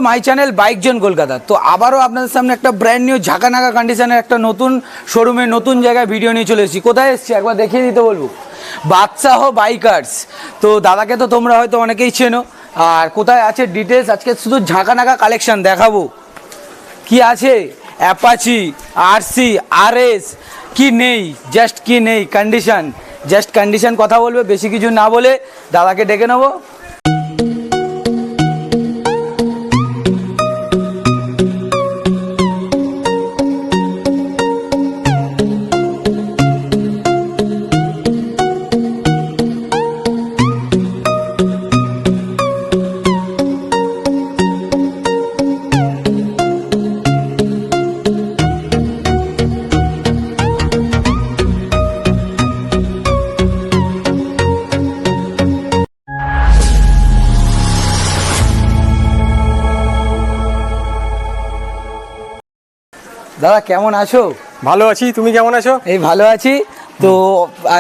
My channel bike zone Kolkata. তো আবারও আপনাদের সামনে একটা ব্র্যান্ড নিউ ঝাঁকানাকা কন্ডিশনের একটা নতুন শোরুমে নতুন জায়গায় ভিডিও নিয়ে চলে এসেছি। কোথায় এসেছি একবার দেখিয়ে দিতে বলবো, বাদশাহ বাইকার্স। তো দাদাকে তো তোমরা হয়তো অনেকেই চেনো, আর কোথায় আছে ডিটেলস আজকে শুধু ঝাঁকানাকা কালেকশন দেখাবো। কি আছে অ্যাপাচি, আরসি, আরএস, কি নেই, জাস্ট কি নেই কন্ডিশন, জাস্ট কন্ডিশন কথা বলবে, বেশি কিছু না বলে দাদাকে ডেকে নেবো। দাদা কেমন আছো? ভালো আছি, তুমি কেমন আছো? এই ভালো আছি। তো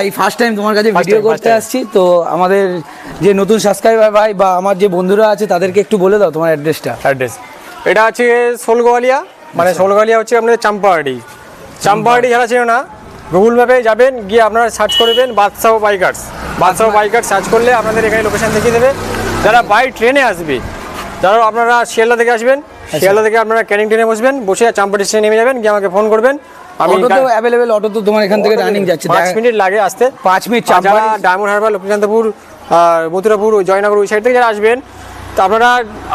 এই ফার্স্ট টাইম তোমার কাছে ভিডিও করতে আসছি। তো আমাদের যে নতুন সাবস্ক্রাইবার ভাই বা আমার যে বন্ধুরা আছে তাদেরকে একটু বলে দাও তোমার অ্যাড্রেসটা। এটা আছে সোলগোয়ালিয়া, মানে সোলগোয়ালিয়া হচ্ছে আপনাদের চাম্পাহাটি। চাম্পাহাটি যারা ছিল না, গুগল ম্যাপে যাবেন, গিয়ে আপনারা সার্চ করবেন বাদশাহ বাইকার্স। বাদশাহ বাইকার্স সার্চ করলে আপনাদের এখানে লোকেশন দেখিয়ে দেবে। যারা বাই ট্রেনে আসবে, যারা আপনারা শিয়ালদা থেকে আসবেন, শিয়ালদা থেকে আপনারা ক্যানিং ট্রেনে বসবেন, বসে চাম্পাহাটি স্টেশনে নেমে যাবেন, গিয়ে আমাকে ফোন করবেন। অটো তো অ্যাভেলেবেল, অটো তো তোমার এখান থেকে রানিং যাচ্ছে, 5 মিনিট লাগে আসতে। 5 মিনিট। যারা ডায়মন্ড হারবার, লক্ষ্মীকান্তপুর, মথুরাপুর, জয়নগর ওই সাইড থেকে যারা আসবেন, তো আপনারা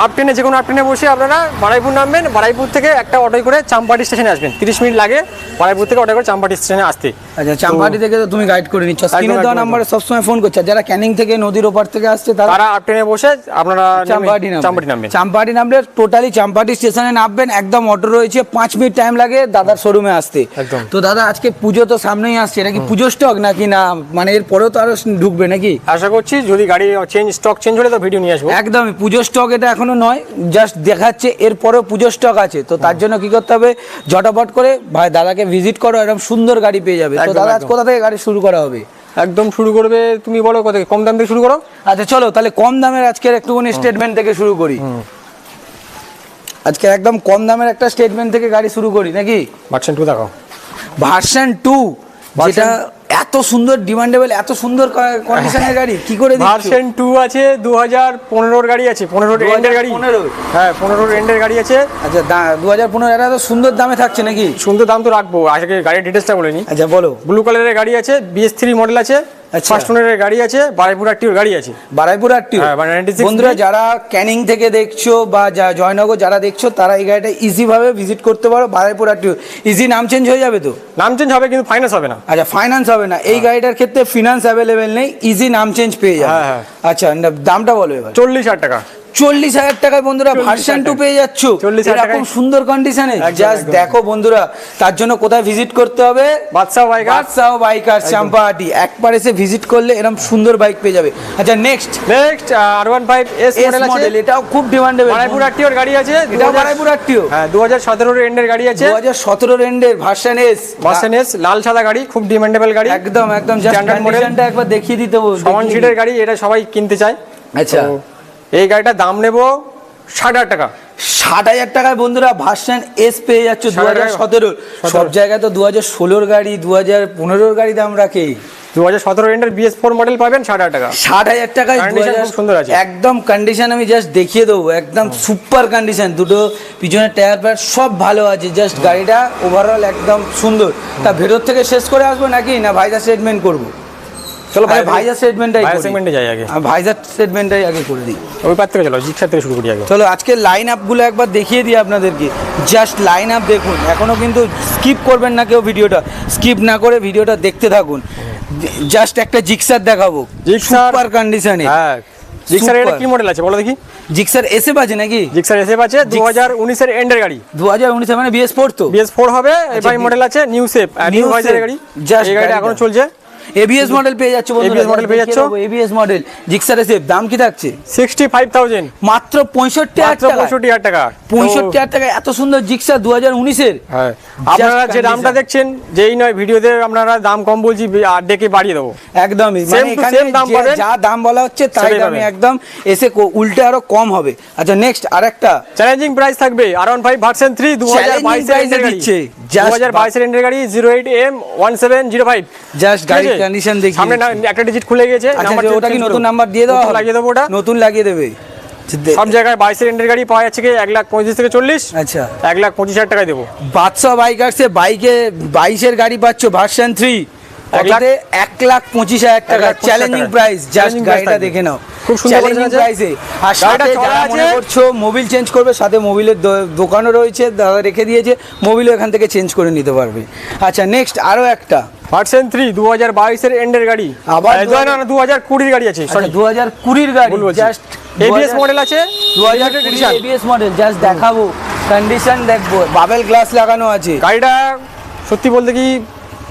আপ ট্রেনে, যে কোনো আপ ট্রেনে বসে আপনারা বারাইপুর নামবেন। বারাইপুর থেকে একটা অটোয় করে চাম্পাহাটি স্টেশনে আসবেন। 30 মিনিট লাগে বারাইপুর থেকে অটো করে চাম্পাহাটি স্টেশনে আসতে। আচ্ছা, চাম্পাহাটি থেকে তো তুমি গাইড করে নিচ্ছ, স্ক্রিনে দেওয়া নাম্বারে সবসময় ফোন করছো। যারা ক্যানিং থেকে নদীর ওপার থেকে আসছে তারা আপ ট্রেনে বসে আপনারা চাম্পাহাটি নামবেন। চাম্পাহাটি নামলে টোটালি চাম্পাহাটি স্টেশনে নামবেন, একদম অটো রয়েছে, 5 মিনিট টাইম লাগে দাদার শোরুমে আসতে। তো দাদা আজকে পুজো তো সামনেই আসছে, এটা কি পুজো স্টক নাকি না, মানে এর পরেও তো আরো ঢুকবে নাকি? আশা করছি যদি গাড়ি স্টক চেঞ্জ হলে তো ভিডিও নিয়ে আসবো। একদমই পুজো স্টক এটা এখনো নয়, জাস্ট দেখাচ্ছে, এরপরেও পুজো স্টক আছে। তো তার জন্য কি করতে হবে, ঝটাপট করে ভাই দাদাকে ভিজিট করো, এরকম সুন্দর গাড়ি পেয়ে যাবে। তো দাদা কোথা থেকে গাড়ি শুরু করা হবে? একদম শুরু করবে, তুমি বলো কত, কম দাম থেকে শুরু করো। আচ্ছা চলো তাহলে কম দামের আজকের একটুখানি স্টেটমেন্ট থেকে শুরু করি। আজকে একদম কম দামের একটা স্টেটমেন্ট থেকে গাড়ি শুরু করি নাকি? ভার্সন 2 দেখাও। ভার্সন 2, যেটা এত সুন্দর ডিমান্ডেবল, এত সুন্দর কন্ডিশনের গাড়ি কি করে দিচ্ছ? ভার্সন 2 আছে, 2015 এর গাড়ি আছে, 15 এন্ডের গাড়ি। হ্যাঁ, 15 এন্ডের গাড়ি আছে। আচ্ছা 2015 এর এত সুন্দর দামে থাকছে নাকি? সুন্দর দাম তো রাখবো, আজকে গাড়ির ডিটেইলসটা বলে নি। আচ্ছা বলো। ব্লু কালারের গাড়ি আছে, BS3 মডেল আছে, ফার্স্ট ওনারের গাড়ি আছে, বারাইপুর আরটিওর গাড়ি আছে। বারাইপুর আরটিও, বন্ধুরা যারা ক্যানিং থেকে দেখছো বা জয়নগর যারা দেখছো, তারা এই গাড়িটা ইজি ভাবে ভিজিট করতে পারো। বারাইপুর আরটিও ইজি, নাম চেঞ্জ হয়ে যাবে তো? নাম চেঞ্জ হবে কিন্তু ফাইন্যান্স হবে না। আচ্ছা ফাইন্যান্স হবে না, এই গাড়িটার ক্ষেত্রে ফিনান্স অ্যাভেলেবেল নেই, ইজি নাম চেঞ্জ পেয়ে যাবে। আচ্ছা দামটা বলো এবার। 40,000 টাকা। 40,000 টাকায় বন্ধুরা ভার্সন 2 পেয়ে যাচ্ছ, এরকম সুন্দর কন্ডিশনে। জাস্ট দেখো বন্ধুরা, তার জন্য কোথায় ভিজিট করতে হবে? বাদশাহ বাইকার্স চাম্পাহাটি। একবার এসে ভিজিট করলে এরকম সুন্দর বাইক পেয়ে যাবে। আচ্ছা নেক্সট R15 S মডেল, এটাও খুব ডিমান্ডেবল। বারাইপুর আরটিওর গাড়ি আছে, এটাও বারাইপুর আরটিও। হ্যাঁ, 2017 এর এন্ডের গাড়ি আছে, 2017 এন্ডের ভার্সন এস, লাল সাদা গাড়ি, খুব ডিমান্ডেবল গাড়ি। একদম জাস্ট কন্ডিশনটা একবার দেখিয়ে দিতে বলবো। সমান সিটের গাড়ি, এটা সবাই কিনতে চায়। আচ্ছা এই গাড়িটার দাম নেব 60,000 টাকা। 60,000 টাকায় বন্ধুরা ভার্সন এস পেয়ে যাচ্ছ 2017। সব জায়গায় তো 2016 গাড়ি, 2015 গাড়ি দাম রাখে। 2017 এন্ডের BS4 মডেল পাবেন 60,000 টাকা। 60,000 টাকায় সুন্দর আছে, একদম কন্ডিশন আমি জাস্ট দেখিয়ে দেবো, একদম সুপার কন্ডিশন। দুটো পিছনের টায়ার ফায়ার সব ভালো আছে, জাস্ট গাড়িটা ওভারঅল একদম সুন্দর। তা ভেতর থেকে শেষ করে আসবো নাকি না ভাইজার স্টেটমেন্ট করবো? চলো ভাই ভাইজার স্টেটমেন্টটাই যাই আগে, ভাইজার স্টেটমেন্টটাই আগে করে দিই। ওই পার থেকে চলো, জিক্সার থেকে শুরু করি আগে। চলো আজকে লাইন আপগুলো একবার দেখিয়ে দিই আপনাদেরকে, জাস্ট লাইন আপ দেখুন। এখনো কিন্তু স্কিপ করবেন না কেউ, ভিডিওটা স্কিপ না করে ভিডিওটা দেখতে থাকুন। জাস্ট একটা জিক্সার দেখাবো, সুপার কন্ডিশনে। হ্যাঁ, জিক্সার এটা কি মডেল আছে বলো দেখি? জিক্সার এসএফ আছে নাকি? জিক্সার এসএফ আছে, 2019 এর এন্ডের গাড়ি। 2019 মানে BS4 তো? BS4 হবে। এবাই মডেল আছে, নিউ শেপ, নিউ ভাইজারের গাড়ি। জাস্ট এই গাড়িটা এখনো চলছে। এবিএস মডেল পেয়ে যাচ্ছে বন্ধুরা, ABS মডেল পেয়ে যাচ্ছ। এবিএস মডেল জিক্সার এসএফ, দাম কি থাকছে? 65,000 মাত্র 65,000 টাকা। 65,000 টাকা। 65,000 টাকা এত সুন্দর জিক্সার 2019-এর। হ্যাঁ, আপনারা যে দামটা দেখছেন যেই নয়, ভিডিওতে আপনারা দাম কম বলছি আর ডেকে বাড়িয়ে দেবো। একদমই Same মানে to এখানে same দাম পাবেন। যা দাম বলা হচ্ছে তাই সেটাই দামে পাবেন। একদম এসে উল্টে আরো কম হবে। আচ্ছা নেক্সট আরেকটা চ্যালেঞ্জিং প্রাইস থাকবে R15 ভার্সন 3 2022 এর price এ এন্ডের গাড়ি দিচ্ছে। Just 2022 এর এন্ডের গাড়ি 08M1705। জাস্ট গাড়ির কন্ডিশন দেখি। সামনে একটা ডিজিট খুলে গেছে, আচ্ছা নাম্বার ওটা কি নতুন নাম্বার দিয়ে দেওয়া হবে? লাগিয়ে দেবো ওটা, নতুন লাগিয়ে দেবে। সব জায়গায় 22 এর এন্ডের গাড়ি পাওয়া যাচ্ছে কি 1,35,000 থেকে 40। আচ্ছা 1,25,000 টাকায় দেবো। বাদশা বাইকার্সে বাইকে 22-এর গাড়ি পাচ্ছ ভার্সন 3 কততে? 1,25,000 টাকা 1,25,000 চ্যালেঞ্জিং টাকা। প্রাইস। জাস্ট Challenging price গাড়িটা থাকবে। দেখে নাও, খুব সুন্দর চ্যালেঞ্জিং আছে। প্রাইসে। আর গাড়িটা সাথে চলা যারা মনে আছে। করছো মোবিল চেঞ্জ করবে, সাথে মোবিলের দোকানও রয়েছে, দাদা রেখে দিয়েছে, মোবিলও এখান থেকে চেঞ্জ করে নিতে পারবে। আচ্ছা নেক্সট আরো একটা ভার্সন 3 2022 এর এন্ডের গাড়ি, আবার না 2020 এর গাড়ি আছে, সরি 2020-এর গাড়ি। ভুল বলছি। জাস্ট ABS মডেল আছে 2020 এবিএস মডেল। জাস্ট দেখাবো, কন্ডিশন দেখবো, বাবেল গ্লাস লাগানো আছে। গাড়িটা সত্যি বলতে কি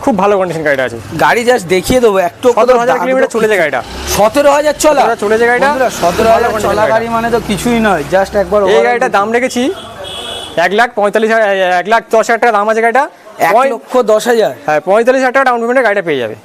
খুব ভালো কন্ডিশন গাড়িটা আছে। গাড়ি জাস্ট দেখিয়ে দেবো একটু। 17,000 কিলোমিটার চলে যায় গাড়িটা। 17,000 চলা 17,000 চলে যায় গাড়িটা। 17,000 চলা গাড়ি মানে তো কিছুই নয়। জাস্ট একবার এই গাড়িটার দাম রেখেছি 1,45,000 টাকা দাম আছে গাড়িটা। 1,10,000 হ্যাঁ, 45,000 টাকা ডাউন পেমেন্টে গাড়িটা পেয়ে যাবে।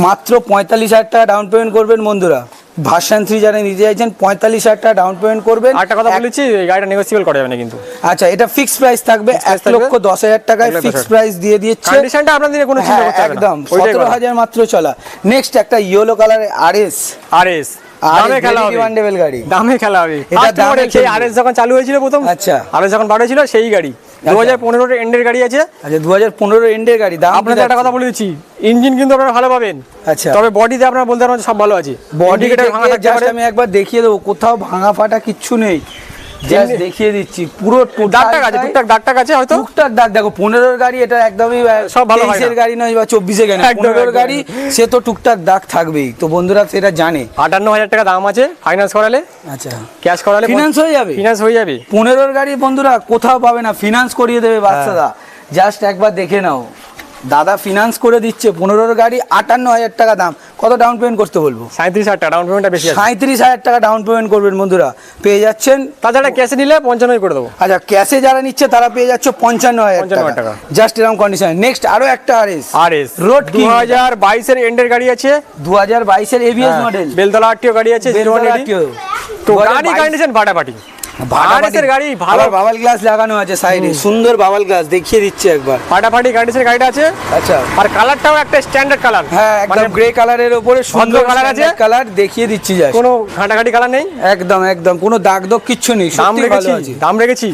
মাত্র 45,000 টাকা ডাউন পেমেন্ট করবেন বন্ধুরা। ভার্সন 3 যারা নিতে চাইছেন 45,000 টাকা ডাউন পেমেন্ট করবেন। আরেকটা কথা বলেছি, এই গাড়িটা নেগোসিয়েবল করা যাবে না কিন্তু। আচ্ছা এটা ফিক্সড প্রাইস থাকবে, price থাকবে। 1,10,000 টাকায় 1,10,000 ফিক্সড প্রাইস দিয়ে দিচ্ছে। কন্ডিশনটা আপনাদের কোনো চিন্তা করতে হবে না, একদম ওইটাই ভালো। 17,000 মাত্র চলা। নেক্সট একটা ইয়েলো কালারের আরএস। আরএস দামে খেলা হবে, ডিমান্ডেবল গাড়ি। দামে খেলা হবে। এটা ফার্স্ট দামে মডেল সেই চলবে। আরএস যখন চালু হয়েছিল প্রথম, আচ্ছা। আরএস যখন বার হয়েছিল সেই গাড়ি 2015 এর এন্ডের গাড়ি আছে। আচ্ছা 2015 এন্ডের গাড়ি। দাম আপনাদের একটা কথা বলে দিচ্ছি, ইঞ্জিন কিন্তু আপনারা ভালো পাবেন। আচ্ছা তবে বডিতে আপনারা বলতে পারবেন সব ভালো আছে। বডি Indicator ভাঙা থাকতে জাস্ট পারে। আমি একবার দেখিয়ে দেবো, কোথাও ভাঙা ফাটা কিচ্ছু নেই। জাস্ট দেখিয়ে দিচ্ছি পুরো দাগটাক আছে, টুকটাক দাগটাক আছে হয়তো। টুকটাক দাগ। দেখো 15-এর গাড়ি, এটা একদমই সব ভালো হয় না। 23-এর গাড়ি নয় বা 24-এর গাড়ি। একদম, 15-এর একদম। গাড়ি সে তো টুকটাক দাগ থাকবেই, তো বন্ধুরা সেটা জানে। 58,000 টাকা দাম আছে, ফাইন্যান্স করালে, আচ্ছা ক্যাশ করালে ফিনান্স হয়ে যাবে। ফিনান্স হয়ে যাবে। 15-এর গাড়ি বন্ধুরা কোথাও পাবে না, ফিনান্স করিয়ে দেবে বাচ্চাদা। জাস্ট একবার দেখে নাও, দাদা ফিনান্স করে দিচ্ছে। 15-এর গাড়ি 58,000 টাকা দাম। কত ডাউন পেমেন্ট করতে বলবো? 37,000 টাকা ডাউন পেমেন্টটা বেশি আছে। 37,000 টাকা ডাউন পেমেন্ট করবেন বন্ধুরা, পেয়ে যাচ্ছেন। তাছাড়া ক্যাশে নিলে 95 করে দেবো। আচ্ছা ক্যাশে যারা নিচ্ছে তারা পেয়ে যাচ্ছে 55,000 55,000 টাকা। টাকা। জাস্ট এরকম কন্ডিশন। নেক্সট আরো একটা আরএস আরএস রোড 2022 এর এন্ডের গাড়ি আছে, 2022-এর এবিএস মডেল। বেলতলা আরটিও গাড়ি আছে 0180। তো গাড়ি কন্ডিশন ফাটাফাটি। আরএস এর গাড়ি ভালো, বাবাল গ্লাস লাগানো আছে সাইডে, সুন্দর বাবাল গ্লাস দেখিয়ে দিচ্ছে একবার। ফাটাফাটি কন্ডিশনের গাড়িটা আছে। আচ্ছা আর কালারটাও একটা স্ট্যান্ডার্ড কালার। হ্যাঁ একদম গ্রে কালারের উপরে সুন্দর কালার আছে। কালার দেখিয়ে দিচ্ছি জাস্ট। কোনো ঘাটাঘাটি কালার নেই, একদম একদম কোনো দাগ দগ কিচ্ছু নেই। দাম সত্যি ভালো রেখেছি, আছে। দাম রেখেছি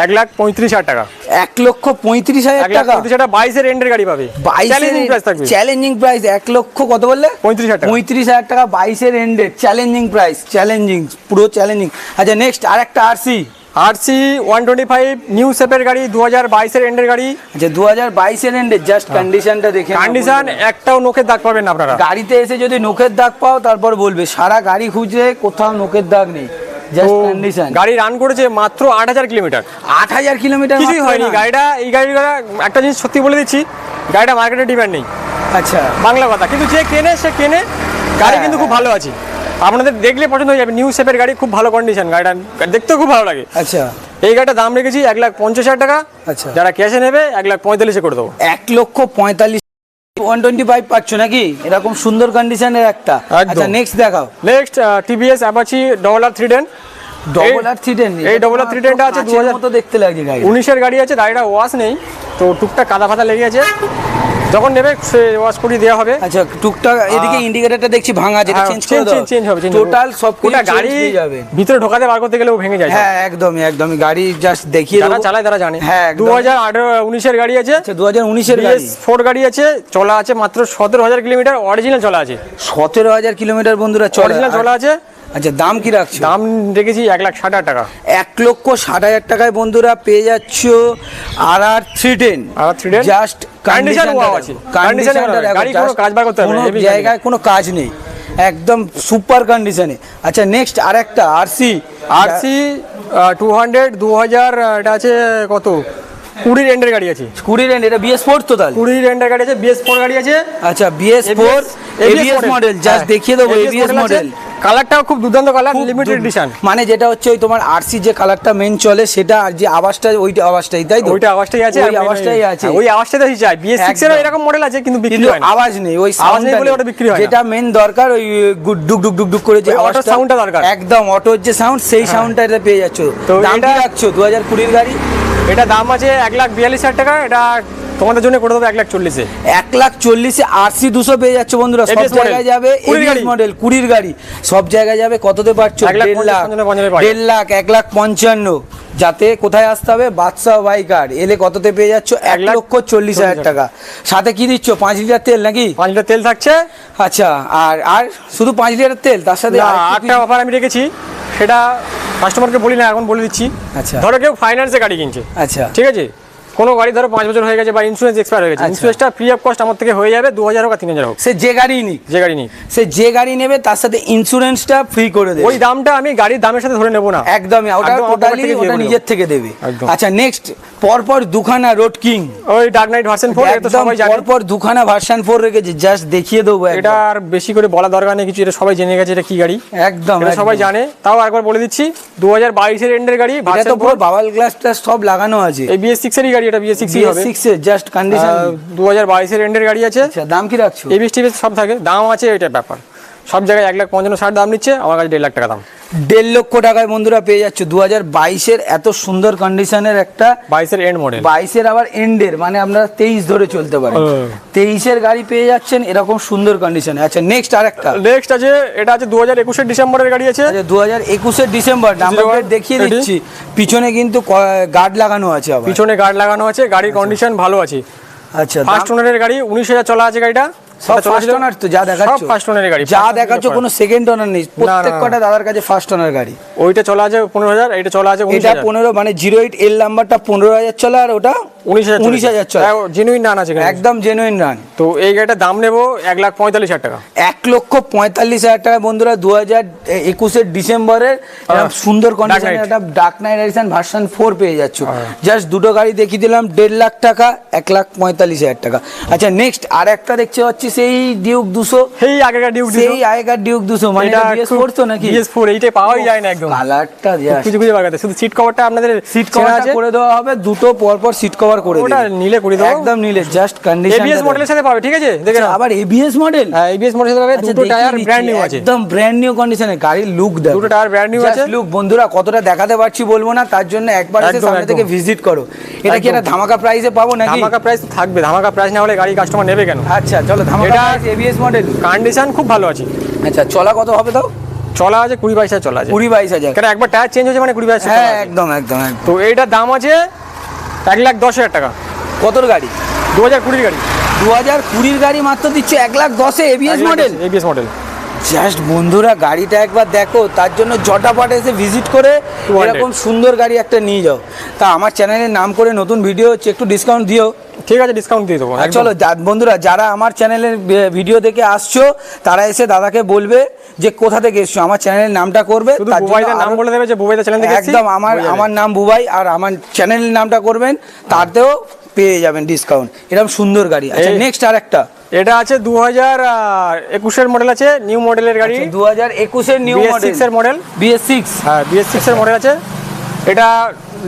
1,35,000 টাকা। 1,35,000 টাকা 1,35,000 22 এর এন্ডের গাড়ি পাবে। চ্যালেঞ্জিং প্রাইস থাকবে। চ্যালেঞ্জিং প্রাইস 1 লক্ষ কত বললে? 35,000 টাকা। 35,000 টাকা 22-এর এন্ডে চ্যালেঞ্জিং প্রাইস। চ্যালেঞ্জিং, পুরো চ্যালেঞ্জিং। আচ্ছা নেক্সট আরেকটা আরসি। আরসি 125 নিউ শেপের গাড়ি 2022 এর এন্ডের গাড়ি। আচ্ছা 2022-এর এন্ডে জাস্ট কন্ডিশনটা দেখে নাও কন্ডিশন বন্ধুরা। একটাও নোকের দাগ পাবেন না আপনারা। গাড়িতে এসে যদি নোকের দাগ পাও তারপর বলবে, সারা গাড়ি খুঁজে কোথাও নোকের দাগ নেই। জাস্ট তো কন্ডিশন। গাড়ি রান করেছে মাত্র 8,000 কিলোমিটার। 8,000 কিলোমিটার কিছুই হয়নি গাড়িটা। এই গাড়িটা একটা জিনিস সত্যি বলে দিচ্ছি, গাড়িটা মার্কেটে ডিমান্ড নেই, আচ্ছা বাংলা কথা। কিন্তু যে কেনে সে কেনে, গাড়ি হ্যাঁ, কিন্তু খুব ভালো আছে। আপনাদের দেখলে পছন্দ হয়ে যাবে। নিউ শেপের গাড়ি, খুব ভালো কন্ডিশন, গাড়িটা দেখতেও খুব ভালো লাগে। আচ্ছা এই গাড়িটার দাম রেখেছি 1,50,000 টাকা। আচ্ছা যারা ক্যাশে নেবে 1,45,000 করে দেবো। 1,45,000 125 পাচ্ছ নাকি? এরকম সুন্দর কন্ডিশনের একটা। একদম। আচ্ছা নেক্সট দেখাও। Next TVS Apache RR310। Double R 310 এই ডবল আর 310টা আছে 2000 মতো দেখতে লাগছে গাড়ি। 19-এর গাড়ি আছে, গাড়িটা ওয়াশ নেই, তো টুকটাক কাদা ফাদা লেগে আছে, যখন নেবে সে ওয়াশ করে দেওয়া হবে। আচ্ছা টুকটাক এদিকে ইন্ডিকেটরটা দেখছি ভাঙা, যেটা চেঞ্জ করে দাও। চেঞ্জ হবে, টোটাল সব কিছু গাড়ি চেঞ্জ হয়ে যাবে। ভিতরে ঢোকাতে বার করতে গেলেও ভেঙে যায়। হ্যাঁ একদমই একদমই গাড়ি জাস্ট দেখিয়ে যারা দেবো। চালায় তারা জানে। হ্যাঁ একদম। 2019-এর গাড়ি আছে। আচ্ছা 2019-এর গাড়ি। BS4 গাড়ি আছে, চলা আছে মাত্র 17,000 কিলোমিটার, অরিজিনাল চলা আছে। 17,000 কিলোমিটার বন্ধুরা চলে। অরিজিনাল চলা আছে। আচ্ছা দাম কি রাখছো? দাম রেখেছি 1,60,000 টাকা। 1,60,000 টাকায় বন্ধুরা পেয়ে যাচ্ছ RR310। RR310 just condition wow আছে। কন্ডিশনটা দেখো, গাড়ি কোনো কাজ বার করতে হবে না, কোনো heavy জায়গায় কোনো কাজ নেই, একদম সুপার কন্ডিশনে। আচ্ছা নেক্সট আরেকটা আরসি। আরসি 200 2000 এটা আছে কত 20 রেন্ডের গাড়ি আছে, 20 রেন্ড, এটা BS4 তো তাহলে? 20 রেন্ডের গাড়ি আছে, BS4 গাড়ি আছে। আচ্ছা BS4 ABS মডেল, জাস্ট দেখিয়ে দেবো ABS মডেল। কালারটাও খুব দুর্দান্ত কালার, লিমিটেড এডিশন। মানে যেটা হচ্ছে ওই তোমার আরসি যে কালারটা মেন চলে সেটা, আর যে আওয়াজটা ওইটা আওয়াজটাই, তাই তো? ওইটা আওয়াজটাই আছে, ওই আওয়াজটাই আছে, ওই আওয়াজটাই তো চাই। BS6 এর এরকম মডেল আছে কিন্তু বিক্রি হয় না, আওয়াজ নেই, ওই আওয়াজ নেই সাউন্ড বলে ওটা বিক্রি হয় না। যেটা মেন দরকার ওই ডুক ডুক ডুক ডুক করে যে অটো সাউন্ডটা দরকার, একদম অটোর যে সাউন্ড, সেই সাউন্ডটা এটা পেয়ে যাচ্ছ। তো দাম এটা কি রাখছো 2020 এর গাড়ি? এটা দাম আছে 1,42,000 টাকা। এটা তোমাদের জন্য করে দেবো 1,40,000-এ। 1,40,000-এ RC 200 পেয়ে যাচ্ছ বন্ধুরা, সব ABS জায়গায় যাবে। ABS মডেল 20 গাড়ি সব জায়গায় যাবে। কততে পাচ্ছ? 1.5 লাখ, 1,55,000। যাতে কোথায় আসতে হবে? বাদশা বাইকার এলে কততে পেয়ে যাচ্ছ? 1,40,000 টাকা। সাথে কি দিচ্ছ? 5 লিটার তেল নাকি? 5 লিটার তেল থাকছে। আচ্ছা, আর শুধু 5 লিটার তেল, তার সাথে আরেকটা অফার আমি রেখেছি, সেটা কাস্টমারকে বলি না, এখন বলে দিচ্ছি। আচ্ছা, ধরো কেউ ফাইন্যান্সে গাড়ি কিনছে, আচ্ছা ঠিক আছে, কোনো গাড়ি ধরো 5 বছর হয়ে গেছে বা ইন্স্যুরেন্স এক্সপায়ার হয়ে গেছে, ইন্স্যুরেন্সটা ফ্রি অফ কস্ট আমার থেকে হয়ে যাবে, 2,000 হোক আর 3,000 হোক। সে যে গাড়ি নিক, যে গাড়ি নিক, সে যে গাড়ি নেবে তার সাথে ইন্স্যুরেন্সটা ফ্রি করে দেবে। ওই দামটা আমি গাড়ির দামের সাথে ধরে নেব না, একদমই, ওটা টোটালি ওটা নিজের থেকে দেবে। আচ্ছা নেক্সট, পরপর দুখানা রোড কিং, ওই ডার্ক নাইট ভার্সন 4, এটা তো সবাই জানে। পরপর দুখানা ভার্সন 4 রেখেছে, জাস্ট দেখিয়ে দেবো। এটা আর বেশি করে বলা দরকার নেই কিছু, এটা সবাই জেনে গেছে এটা কি গাড়ি, একদম এটা সবাই জানে। তাও একবার বলে দিচ্ছি, 2022 এর এন্ডের গাড়ি, এটা তো পুরো বাবল গ্লাসটা সব লাগানো আছে। এই BS6 এরই গাড়ি, এটা BS6 হবে। BS6 এর জাস্ট কন্ডিশন, 2022 এর এন্ডের গাড়ি আছে। আচ্ছা, দাম কি রাখছো? ABS টিবিএস সব থাকে, দাম আছে এটা ব্যাপার। সব জায়গায় 1,55,000 দাম নিচ্ছে, আমার কাছে 1.5 লাখ টাকা দাম। 1.5 লক্ষ টাকায় বন্ধুরা পেয়ে যাচ্ছে 2022 এর এত সুন্দর কন্ডিশনের একটা 22 এর এন্ড মডেল, 22 এর আবার এন্ডের, মানে আপনারা 23 ধরে চলতে পারেন। 23 এর গাড়ি পেয়ে যাচ্ছেন এরকম সুন্দর কন্ডিশনে। আচ্ছা নেক্সট আরেকটা, নেক্সট আছে, এটা আছে 2021 এর ডিসেম্বরের গাড়ি আছে। আচ্ছা 2021 এর ডিসেম্বর, নাম্বার প্লেট দেখিয়ে দিচ্ছি। পিছনে কিন্তু গার্ড লাগানো আছে, আবার পিছনে গার্ড লাগানো আছে, গাড়ির কন্ডিশন ভালো আছে। আচ্ছা, ফার্স্ট ওনারের গাড়ি, 19,000 চলা আছে গাড়িটা। সব ফার্স্ট ওনার তো যা দেখাচ্ছ, সব ফার্স্ট ওনারের গাড়ি, যা দেখাচ্ছ কোনো সেকেন্ড ওনার নেই, প্রত্যেক কটা দাদার কাছে ফার্স্ট ওনার গাড়ি। ওইটা চলা আছে 15,000, এইটা চলা আছে 19,000। এটা 15, মানে 08 এল নাম্বারটা 15,000 চলা, আর ওটা 19,000 চলা। জেনুইন রান আছে, একদম জেনুইন রান। তো এই গাড়িটার দাম নেবো 1,45,000 টাকা। 1,45,000 টাকা বন্ধুরা, 2021 এর ডিসেম্বরের সুন্দর কন্ডিশনের একটা ডার্ক নাইট এডিশন ভার্সন 4 পেয়ে যাচ্ছ। জাস্ট দুটো গাড়ি দেখিয়ে দিলাম, 1.5 লাখ টাকা, 1,45,000 টাকা। আচ্ছা নেক্সট আর একটা দেখতে পাচ্ছি, সেই ডিউক 200, সেই আগেকার ডিউক 200, সেই আগেকার ডিউক 200, মানে এটা BS4 তো নাকি? BS4, এইটা পাওয়াই যায় না একদম। কালারটা কিছু বাগাতে, শুধু সিট কভারটা আপনাদের সিট কভারটা করে দেওয়া হবে, দুটো পরপর সিট কভার করে দেবে। ওটা নিলে করে দেবো, একদম নিলে, জাস্ট কন্ডিশন ABS মডেলের সাথে পাবে, ঠিক আছে, দেখেন আবার ABS মডেল। হ্যাঁ ABS মডেলের সাথে পাবে, দুটো টায়ার ব্র্যান্ড নিউ আছে, একদম ব্র্যান্ড নিউ কন্ডিশনে। গাড়ির লুক দেখো, দুটো টায়ার ব্র্যান্ড নিউ আছে। লুক বন্ধুরা কতটা দেখাতে পারছি বলবো না, তার জন্য একবার এসে সামনে থেকে ভিজিট করো। এটা কি একটা ধামাকা প্রাইসে পাবো নাকি? ধামাকা প্রাইস থাকবে, ধামাকা প্রাইস না হলে গাড়ি কাস্টমার নেবে কেন? আচ্ছা চলো, ধামাকা প্রাইস ABS মডেল, কন্ডিশন খুব ভালো আছে। আচ্ছা চলা কত হবে তাও? চলা আছে 20-22,000 চলা আছে। 20-22,000, কারণ একবার টায়ার চেঞ্জ হয়েছে মানে 20-22,000। হ্যাঁ একদম একদম। তো এইটার দাম আছে 1,10,000 টাকা। কতর গাড়ি? 2020 গাড়ি, 2020 গাড়ি মাত্র দিচ্ছে 1,10,000 ABS model. ABS model just বন্ধুরা গাড়িটা একবার দেখো, তার জন্য জটাপাট এসে ভিজিট করে এরকম সুন্দর গাড়ি একটা নিয়ে যাও। তা আমার চ্যানেলের নাম করে নতুন ভিডিও হচ্ছে, একটু ডিসকাউন্ট দিও। ঠিক আছে, ডিসকাউন্ট দিয়ে দেবো। চলো বন্ধুরা, যারা আমার চ্যানেলের ভিডিও দেখে আসছো তারা এসে দাদাকে বলবে যে কোথা থেকে এসছো, আমার চ্যানেলের নামটা করবে, তার জন্য নাম বলে দেবে যে বুবাইদা চ্যানেল থেকে একদম আমার নাম বুবাই, আর আমার চ্যানেলের নামটা করবেন, তাতেও পেয়ে যাবেন ডিসকাউন্ট। এরকম সুন্দর গাড়ি। আচ্ছা নেক্সট আরেকটা, এটা আছে 2021 এর মডেল আছে, নিউ মডেলের গাড়ি। 2021 এর নিউ মডেল, BS6 এর মডেল, BS6। হ্যাঁ BS6 এর মডেল আছে। এটা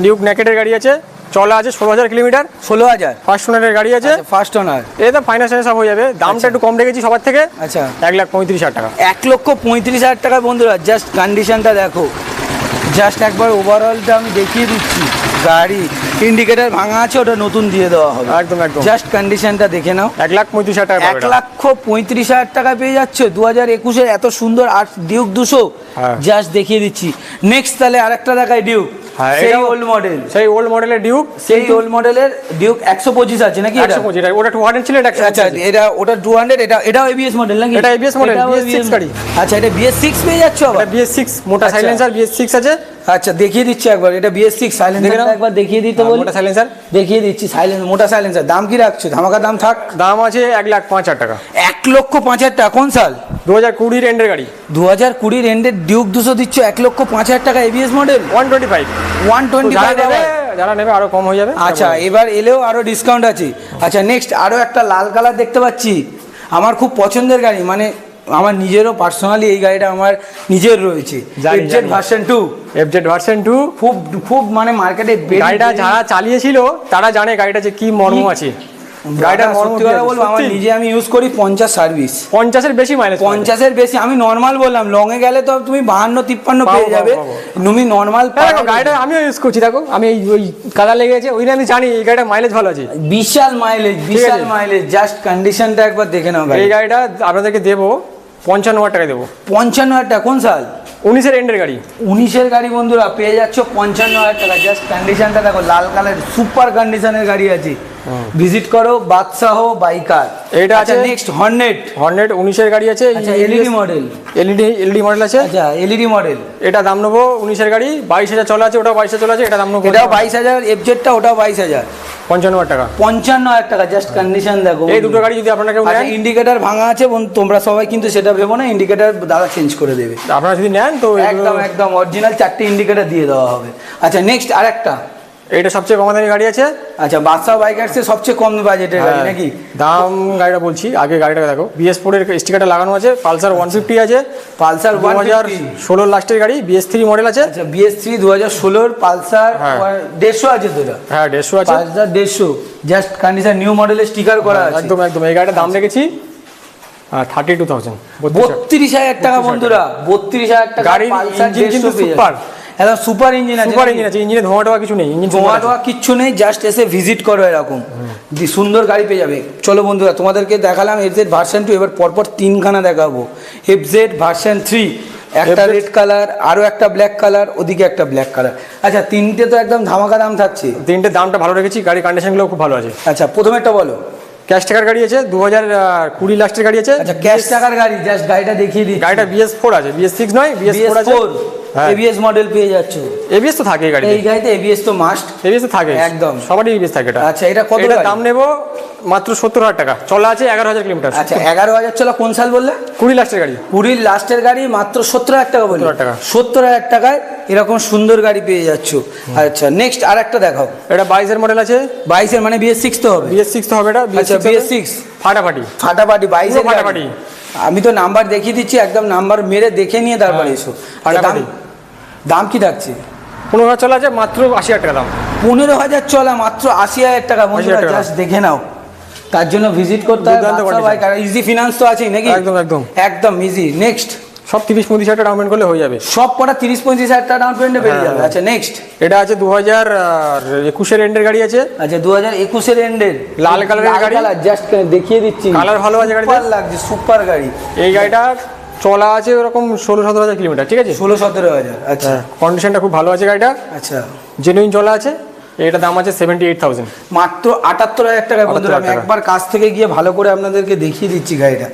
ডিউক নেকেডের গাড়ি আছে, চলা আছে 16,000 কিলোমিটার। 16,000 ফার্স্ট ওনারের গাড়ি আছে, ফার্স্ট ওনার। এটা ফাইন্যান্স সব হয়ে যাবে, দামটা একটু কম রেখেছি সবার থেকে। আচ্ছা 1,35,000 টাকা। 1,35,000 টাকা বন্ধুরা, জাস্ট কন্ডিশনটা দেখো, জাস্ট একবার ওভারঅলটা আমি দেখিয়ে দিচ্ছি। গাড়ি ইন্ডিকেটর ভাঙা আছে, ওটা নতুন দিয়ে দেওয়া হবে। একদম একদম, জাস্ট কন্ডিশনটা দেখে নাও। 1,35,000 টাকা। 1,35,000 টাকা পেয়ে যাচ্ছে 2021 এর এত সুন্দর আর ডিউক 200। জাস্ট দেখিয়ে দিচ্ছি। নেক্সট তাহলে আরেকটা দেখাই, ডিউক সেই ওল্ড মডেল, সেই ওল্ড মডেলের ডিউক, সেই ওল্ড মডেলের ডিউক 125 আছে নাকি? এটা 125, ওটা 200 ছিল, এটা 125। আচ্ছা এটা ওটা 200, এটাও ABS মডেল নাকি? এটা ABS মডেল, BS6 গাড়ি। আচ্ছা এটা BS6 পেয়ে যাচ্ছ আবার? এটা BS6 মোটা সাইলেন্সার, BS6 আছে। আচ্ছা দেখিয়ে দিচ্ছি একবার, এটা BS6 সাইলেন্সার একবার দেখিয়ে দিতে বলি। মোটা সাইলেন্সার দেখিয়ে দিচ্ছি, সাইলেন্সার মোটা সাইলেন্সার। দাম কি রাখছো? ধামাকা দাম থাক। দাম আছে 1,05,000 টাকা। 1,05,000 টাকা। কোন সাল? 2020 এন্ডের গাড়ি। 2020 এন্ডের ডিউক 200 দিচ্ছ 1,05,000 টাকা, ABS মডেল 125। 125 যারা নেবে আরো কম হয়ে যাবে। আচ্ছা, এবার এলেও আরো ডিসকাউন্ট আছে। আচ্ছা, নেক্সট আরো একটা লাল কালার দেখতে পাচ্ছি, আমার খুব পছন্দের গাড়ি, মানে আমার নিজেরও পার্সোনালি এই গাড়িটা আমার নিজের রয়েছে, এফজেড ভার্সন 2। এফজেড ভার্সন 2 খুব খুব মানে মার্কেটে গাড়িটা যারা চালিয়েছিল তারা জানে গাড়িটা যে কি মর্ম আছে। গাড়িটার সত্যি কথা বলবো, আমার নিজে আমি ইউজ করি 50 সার্ভিস, 50-এর বেশি মাইলেজ, 50-এর বেশি। আমি নর্মাল বললাম, লং এ গেলে তো তুমি 52-53 পেয়ে যাবে, তুমি নর্মাল। দেখো গাড়িটা আমিও ইউজ করছি, দেখো আমি ওই কাদা লেগে গেছে ওই আমি জানি এই গাড়িটা মাইলেজ ভালো আছে, বিশাল মাইলেজ, বিশাল মাইলেজ। জাস্ট কন্ডিশনটা একবার দেখে নাও। এই গাড়িটা আপনাদেরকে দেবো 55,000 টাকা দেবো। 55,000 টাকা? কোন সাল? 19-এর এন্ডের গাড়ি। 19-এর গাড়ি বন্ধুরা পেয়ে যাচ্ছ 55,000 টাকা। জাস্ট কন্ডিশনটা দেখো, লাল কালার সুপার কন্ডিশনের গাড়ি আছে। ভিজিট করো বাদশাহ বাইকার। এটা আছে নেক্সট হর্নেট। 19-এর গাড়ি আছে। আচ্ছা, এলইডি মডেল। এলইডি মডেল আছে। আচ্ছা, এলইডি মডেল। এটা দাম নেবো 19-এর গাড়ি 22,000 চলা আছে, ওটাও 22,000 চলা আছে, এটা দাম নেবো। এটাও 22,000, এফজেডটা ওটাও 22,000। 55,000 টাকা। 55,000 টাকা। জাস্ট কন্ডিশন দেখো। এই দুটো গাড়ি যদি আপনারা কেউ নেন, ইন্ডিকেটর ভাঙা আছে তোমরা সবাই কিন্তু সেটা ভেবো না, ইন্ডিকেটর দাদা চেঞ্জ করে দেবে। আপনারা যদি নেন তো একদম একদম অরিজিনাল 4টে ইন্ডিকেটর দিয়ে দেওয়া হবে। আচ্ছা, নেক্সট আরেকটা, এইটা সবচেয়ে কম দামি গাড়ি আছে। আচ্ছা, বাদশাহ বাইকার্সের সবচেয়ে কম বাজেটের গাড়ি নাকি? দাম গাড়িটা বলছি, আগে গাড়িটা দেখো, BS4 এর স্টিকারটা লাগানো আছে, পালসার 150 আছে, পালসার 2016 লাস্টের গাড়ি, BS3 মডেল আছে। আচ্ছা, BS3 2016 পালসার 150 আছে তো এটা? হ্যাঁ 150 আছে, পালসার 150। জাস্ট কন্ডিশন নিউ মডেলের স্টিকার করা আছে। একদম একদম। এই গাড়িটার দাম রেখেছি 32,000, 32,000 টাকা বন্ধুরা, 32,000 টাকা। গাড়ির ইঞ্জিন কিন্তু সুপার, একদম সুপার ইঞ্জিন আছে। সুপার ইঞ্জিন আছে, ইঞ্জিনে ধোঁয়া টোয়া কিছু নেই, ইঞ্জিন ধোঁয়া টোয়া কিচ্ছু নেই। জাস্ট এসে ভিজিট করো, এরকম সুন্দর গাড়ি পেয়ে যাবে। চলো বন্ধুরা, তোমাদেরকে দেখালাম এফজেড ভার্সন 2, এবার পরপর 3খানা দেখাবো। এফজেড ভার্সন 3, একটা রেড কালার, আরো একটা ব্ল্যাক কালার, ওদিকে একটা ব্ল্যাক কালার। আচ্ছা, তিনটে তো একদম ধামাকা দাম থাকছে। তিনটে দামটা ভালো রেখেছি, গাড়ির কন্ডিশনগুলো খুব ভালো আছে। আচ্ছা, প্রথমেরটা বলো। ক্যাশ টাকার গাড়ি আছে, 2020 লাস্টের গাড়ি আছে। আচ্ছা, ক্যাশ টাকার গাড়ি, জাস্ট গাড়িটা দেখিয়ে দিই। গাড়িটা BS4 আছে, BS6 নয়, BS4 আছে। ABS মডেল পেয়ে যাচ্ছ। ABS তো থাকে গাড়িতে, এই গাড়িতে ABS তো মাস্ট। ABS তো থাকে একদম, সবারই ABS থাকে এটা। আচ্ছা, এটা কত? এটা দাম নেব মাত্র 70,000 টাকা, চলা আছে 11,000 কিলোমিটার। আচ্ছা, 11,000 চলা। কোন সাল বললে? 20 লাস্টের গাড়ি। 20 লাস্টের গাড়ি মাত্র 70,000 টাকা বললে? 70,000 টাকা। 70,000 টাকায় এরকম সুন্দর গাড়ি পেয়ে যাচ্ছ। আচ্ছা, নেক্সট আরেকটা দেখাও। এটা 22-এর মডেল আছে। 22-এর মানে BS6 তো হবে? BS6 তো হবে এটা। আচ্ছা, BS6 ফাটাফাটি ফাটাফাটি 22-এর ফাটাফাটি। আমি তো নাম্বার দেখিয়ে দিচ্ছি, একদম নাম্বার মেরে দেখে নিয়ে তারপরে এসো। ফাটাফাটি। দাম কি থাকছে? 15,000 চলা আছে, মাত্র 80,000 টাকা দাম। 15,000 চলা, মাত্র 80,000 টাকা। বন্ধুরা জাস্ট দেখে নাও, তার জন্য ভিজিট করতে হবে। ইজি ফিনান্স তো আছেই নাকি? একদম একদম একদম ইজি। নেক্সট সব 30-35,000 টাকা ডাউন পেমেন্ট করলে হয়ে যাবে, সব কটা 30-35,000 টাকা ডাউন পেমেন্টে পেয়ে যাবে। আচ্ছা, নেক্সট এটা আছে 2021-এর এন্ডের গাড়ি আছে। আচ্ছা, 2021-এর এন্ডের লাল কালারের গাড়ি, জাস্ট দেখিয়ে দিচ্ছি, কালার ভালো আছে, গাড়িটা ভালো লাগছে, সুপার গাড়ি। এই গাড়িটা চলা আছে ওরকম 16-17,000 কিলোমিটার, ঠিক আছে? 16-17,000। আচ্ছা, কন্ডিশনটা খুব ভালো আছে গাড়িটা। আচ্ছা, জেনুইন চলা আছে। এটা দাম আছে 78,000, মাত্র 78,000 টাকা। বন্ধুরা, আমি একবার কাছ থেকে গিয়ে ভালো করে আপনাদেরকে দেখিয়ে দিচ্ছি গাড়িটা।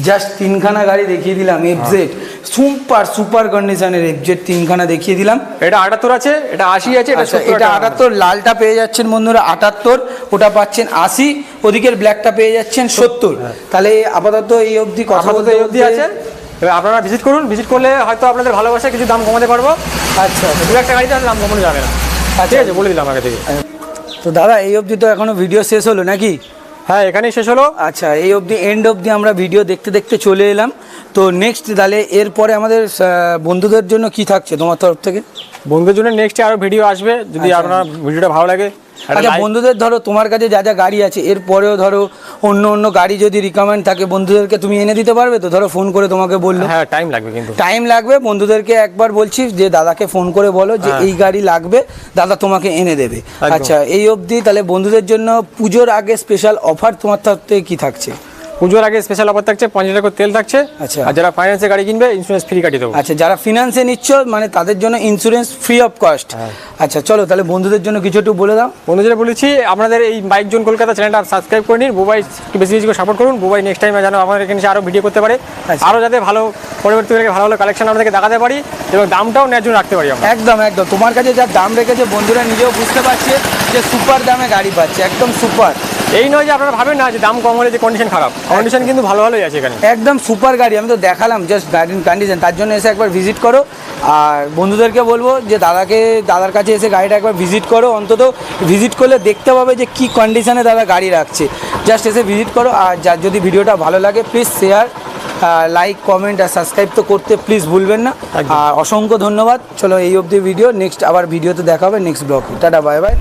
জাস্ট 3খানা গাড়ি দেখিয়ে দিলাম। এফজেড সুপার সুপার কন্ডিশনের এফজেড 3খানা দেখিয়ে দিলাম। এটা 78 আছে, এটা 80 আছে, এটা 78। লালটা পেয়ে যাচ্ছেন বন্ধুরা 78, ওটা পাচ্ছেন 80, ওদিকের ব্ল্যাকটা পেয়ে যাচ্ছেন 70। তাহলে আপাতত এই অবধি কথা বলতে এই অবধি আছে। এবার আপনারা ভিজিট করুন, ভিজিট করলে হয়তো আপনাদের ভালোবাসায় কিছু দাম কমাতে পারবো। আচ্ছা, দু একটা গাড়িতে দাম কমানো যাবে না, ঠিক আছে? বলে দিলাম আগে থেকে। তো দাদা, এই অবধি তো এখনো ভিডিও শেষ হলো নাকি? হ্যাঁ, এখানেই শেষ হলো। আচ্ছা, এই অবধি এন্ড অবধি আমরা ভিডিও দেখতে দেখতে চলে এলাম। তো নেক্সট তাহলে এরপরে আমাদের বন্ধুদের জন্য কি থাকছে তোমার তরফ থেকে? বন্ধুদের জন্য নেক্সট আরও ভিডিও আসবে, যদি আপনার ভিডিওটা ভালো লাগে। আচ্ছা, বন্ধুদের ধরো তোমার কাছে যা যা গাড়ি আছে, এরপরেও ধরো অন্য অন্য গাড়ি যদি রিকমেন্ড থাকে, বন্ধুদেরকে তুমি এনে দিতে পারবে তো? ধরো ফোন করে তোমাকে বললো। হ্যাঁ, টাইম লাগবে, কিন্তু টাইম লাগবে। বন্ধুদেরকে একবার বলছি যে দাদাকে ফোন করে বলো যে এই গাড়ি লাগবে, দাদা তোমাকে এনে দেবে। আচ্ছা, এই অবধি তাহলে বন্ধুদের জন্য পুজোর আগে স্পেশাল অফার তোমার তরফ থেকে কি থাকছে? পুজোর আগে স্পেশাল অফার থাকছে, 5 টাকা তেল থাকছে। আচ্ছা, আর যারা ফাইন্যান্সে গাড়ি কিনবে ইন্স্যুরেন্স ফ্রি কাটিয়ে দেবো। আচ্ছা, যারা ফিনান্সে নিচ্ছ মানে তাদের জন্য ইন্স্যুরেন্স ফ্রি অফ কস্ট। আচ্ছা, চলো তাহলে বন্ধুদের জন্য কিছু একটু বলে দাও। বন্ধুদের বলেছি, আপনাদের এই বাইক জোন কলকাতা চ্যানেলটা সাবস্ক্রাইব করে নিন। বুবাই বেশি বেশি করে সাপোর্ট করুন। বুবাই নেক্সট টাইম যেন আমাদের এখানে আরও ভিডিও করতে পারে, আরও যাতে ভালো পরবর্তীকালে ভালো ভালো কালেকশন আপনাদেরকে দেখাতে পারি এবং দামটাও ন্যায্য রাখতে পারি আমরা। একদম একদম, তোমার কাছে যা দাম রেখেছে বন্ধুরা নিজেও বুঝতে পারছে যে সুপার দামে গাড়ি পাচ্ছে, একদম সুপার। এই নয় যে আপনারা ভাবেন না যে দাম কম হলে যে কন্ডিশন খারাপ, কন্ডিশন কিন্তু ভালো ভালোই আছে এখানে। একদম সুপার গাড়ি, আমি তো দেখালাম জাস্ট গাড়ির কন্ডিশন, তার জন্য এসে একবার ভিজিট করো। আর বন্ধুদেরকে বলবো যে দাদার কাছে এসে গাড়িটা একবার ভিজিট করো, অন্তত ভিজিট করলে দেখতে পাবে যে কী কন্ডিশনে দাদা গাড়ি রাখছে। জাস্ট এসে ভিজিট করো। আর যদি ভিডিওটা ভালো লাগে প্লিজ শেয়ার, লাইক, কমেন্ট আর সাবস্ক্রাইব তো করতে প্লিজ ভুলবেন না। আর অসংখ্য ধন্যবাদ। চলো এই অবধি ভিডিও, নেক্সট আবার ভিডিওতে দেখা হবে নেক্সট ব্লগে। Tata, bye bye.